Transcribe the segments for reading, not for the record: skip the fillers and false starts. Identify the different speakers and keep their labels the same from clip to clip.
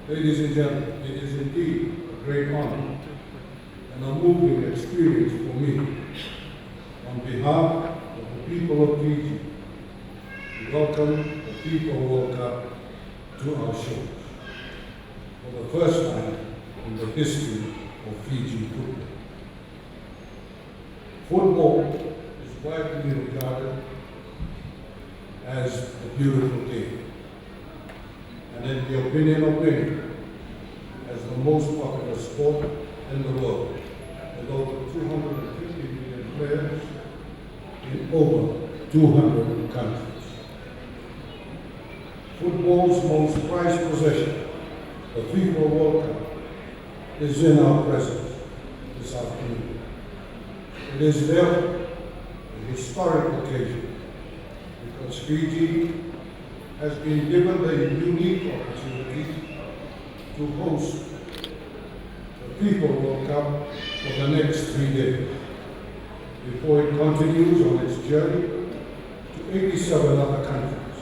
Speaker 1: Ladies and gentlemen, it is indeed a great honor and a moving experience for me, on behalf of the people of Fiji, to welcome the FIFA World Cup to our shores for the first time in the history of Fiji football. Football is widely regarded as a beautiful game, and in the opinion of many, as the most popular sport in the world, with over 250 million players in over 200 countries. Football's most prized possession, the FIFA World Cup, is in our presence this afternoon. It is therefore a historic occasion because Fiji has been given the unique opportunity to host the FIFA World Cup for the next 3 days, before it continues on its journey to 87 other countries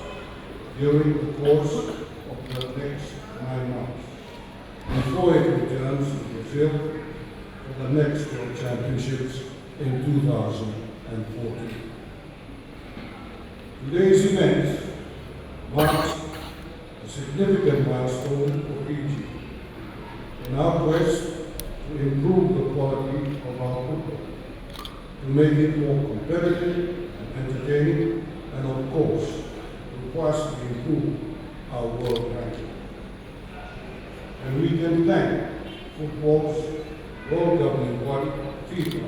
Speaker 1: during the course of the next 9 months, before it returns to Brazil for the next World Championships in 2014. Today's event marks a significant milestone for Fiji in our quest to improve the quality of our football, to make it more competitive and entertaining, and of course, to vastly improve our world ranking. And we can thank football's world governing body, FIFA,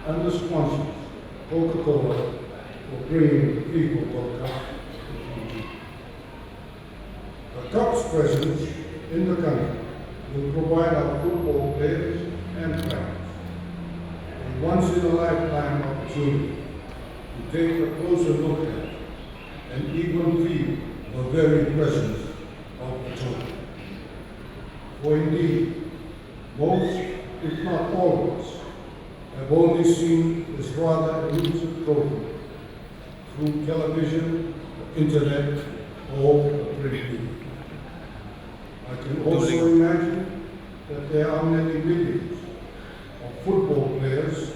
Speaker 1: and the sponsors, Coca-Cola, for bringing the FIFA World Cup to Fiji. The Cup's presence in the country will provide our football players and fans a once-in-a-lifetime opportunity to take a closer look at and even feel the very presence of the tournament. For indeed, most, if not all of us, have only seen this rather elusive trophy through television, internet, or the print. I can also imagine that there are many millions of football players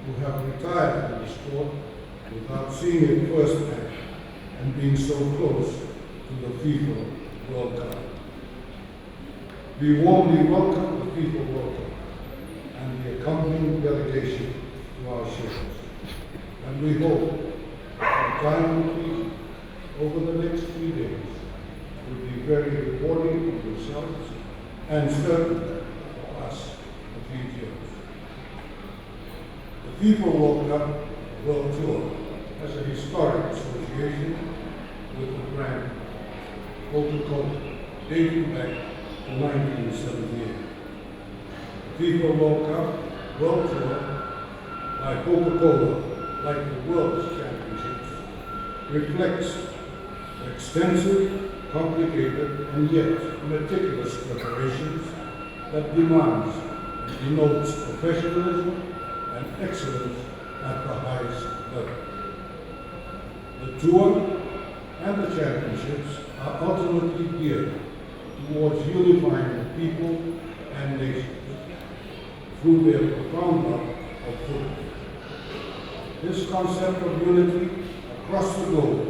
Speaker 1: who have retired from the sport without seeing it firsthand and being so close to the FIFA World Cup. We warmly welcome the FIFA World Cup and the accompanying delegation to our shores, and we hope that the time will be over the next 3 days will be very rewarding for yourselves and certainly for us, the Fijians. The FIFA World Cup World Tour has a historic association with the brand Coca-Cola, dating back to 1978. The FIFA World Cup World Tour by Coca-Cola, like the World Championships, reflects the extensive, complicated, and yet meticulous preparations that demands and denotes professionalism and excellence at the highest level. The tour and the championships are ultimately geared towards unifying the people and nations through their profound love of football. This concept of unity across the globe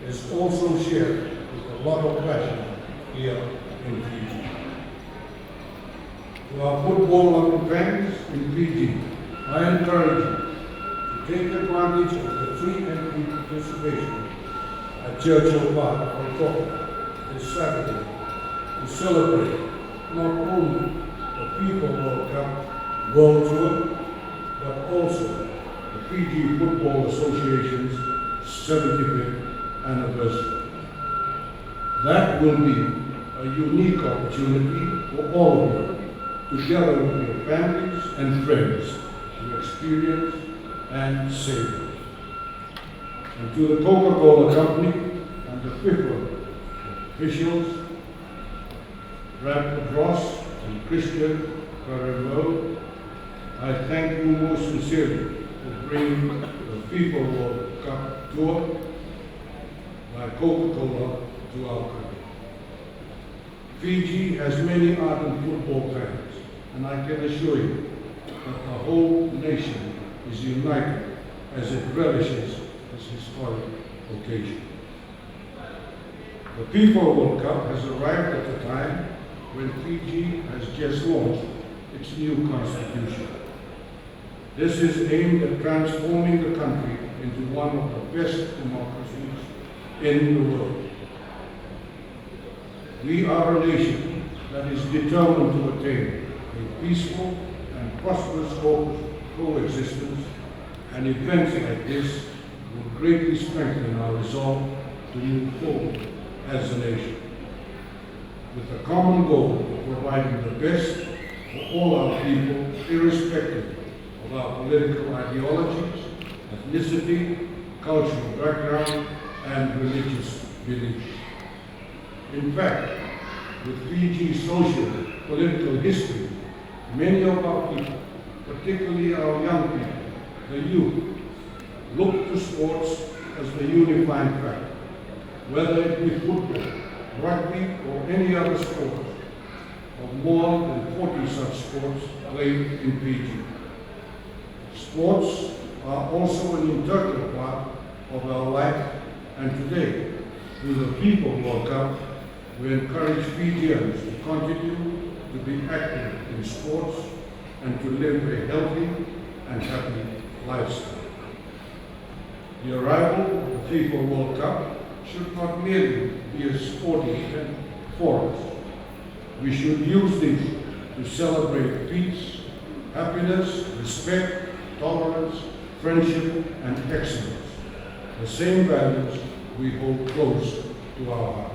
Speaker 1: is also shared with a lot of passion here in Fiji. To our football-loving fans in Fiji, I encourage you to take advantage of the free entry participation at Churchill Park, Coca-Cola, this Saturday to celebrate not only the FIFA World Cup World Tour, but also the Fiji Football Association's 75th anniversary. That will be a unique opportunity for all of you, together with your families and friends, to experience and savor. And to the Coca-Cola company and the FIFA officials, Ratu and Christian Carrero, I thank you most sincerely for bringing the FIFA World Cup tour by Coca-Cola to our country. Fiji has many ardent football fans, and I can assure you that the whole nation is united as it relishes this historic occasion. The FIFA World Cup has arrived at a time when Fiji has just launched its new constitution. This is aimed at transforming the country into one of the best democracies in the world. We are a nation that is determined to attain a peaceful and prosperous coexistence, and events like this will greatly strengthen our resolve to move forward as a nation, with the common goal of providing the best for all our people, irrespective of our political ideologies, ethnicity, cultural background, and religious beliefs. In fact, with Fiji's social political history, many of our people, particularly our young people, the youth, look to sports as the unifying factor, whether it be football, rugby, or any other sport. Of more than 40 such sports played in Fiji. Sports are also an integral part of our life, and today, through the FIFA World Cup, we encourage Fijians to continue to be active in sports and to live a healthy and happy lifestyle. The arrival of the FIFA World Cup should not merely be a sporting event for us. We should use this to celebrate peace, happiness, respect, tolerance, friendship, and excellence, the same values we hold close to our hearts.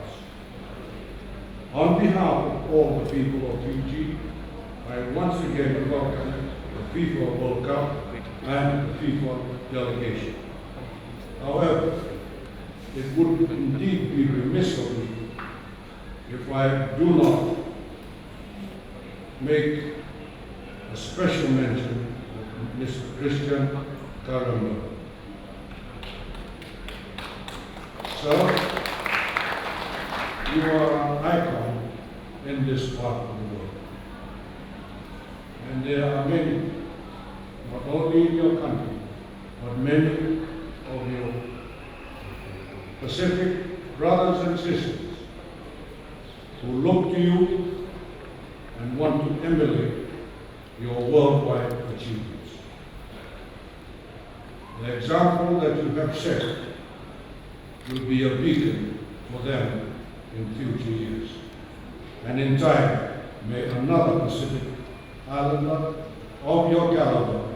Speaker 1: On behalf of all the people of Fiji, I once again welcome the FIFA World Cup and the FIFA delegation. However, it would indeed be remiss of me if I do not make a special mention of Mr. Christian Carrero. Sir, you are an icon in this part of the world. And there are many, not only in your country, but many of your Pacific brothers and sisters who look to you and want to emulate your worldwide achievements. The example that you have set will be a beacon for them in future years. And in time, may another Pacific Islander of your caliber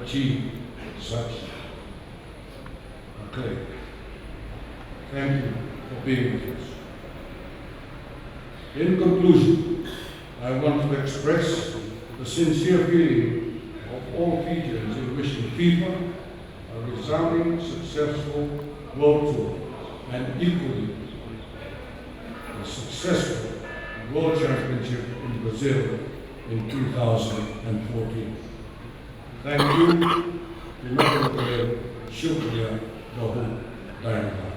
Speaker 1: achieve such acclaim. Thank you for being with us. In conclusion, I want to express the sincere feeling of all Fijians in wishing FIFA a resounding, successful World Tour and equally a successful World Championship in Brazil in 2014. Thank you. Shukriya. Bahut.